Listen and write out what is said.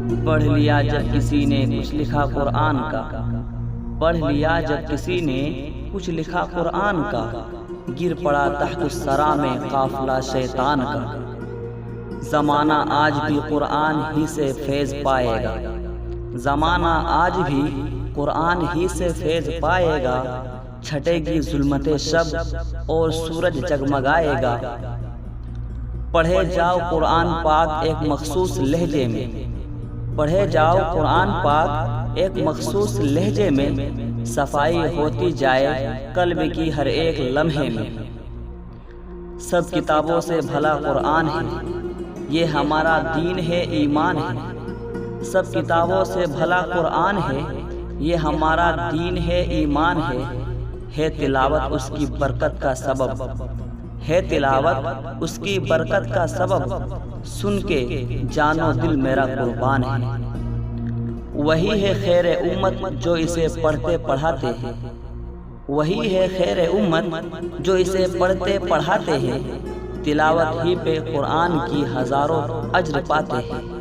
पढ़ लिया जब किसी ने कुछ लिखा कुरान का, पढ़ लिया जब किसी ने कुछ लिखा कुरान का, गिर पड़ा तहत-उस-सरा में काफिला शैतान का। ज़माना आज भी कुरान ही से फैज़ पाएगा, ज़माना आज भी कुरान ही से फैज़ पाएगा। छटेगी ज़ुल्मते शब और सूरज जगमगाएगा। पढ़े जाओ कुरान पाक एक मखसूस लहजे में, पढ़े जाओ कुरान पाक एक मखसूस लहजे में, सफाई होती जाए कल्ब की हर एक लम्हे में। सब किताबों से भला कुरान है, ये हमारा दीन है ईमान है। सब किताबों से भला कुरान है, ये हमारा दीन है ईमान है तिलावत उसकी बरकत का सबब, है तिलावत उसकी बरकत का सबब। सुन के जानो दिल मेरा कुर्बान है। वही है खैर उम्मत जो इसे पढ़ते पढ़ाते हैं, वही है खैर उम्मत जो इसे पढ़ते पढ़ाते हैं। तिलावत ही पे कुरान की हजारों अज्र पाते हैं।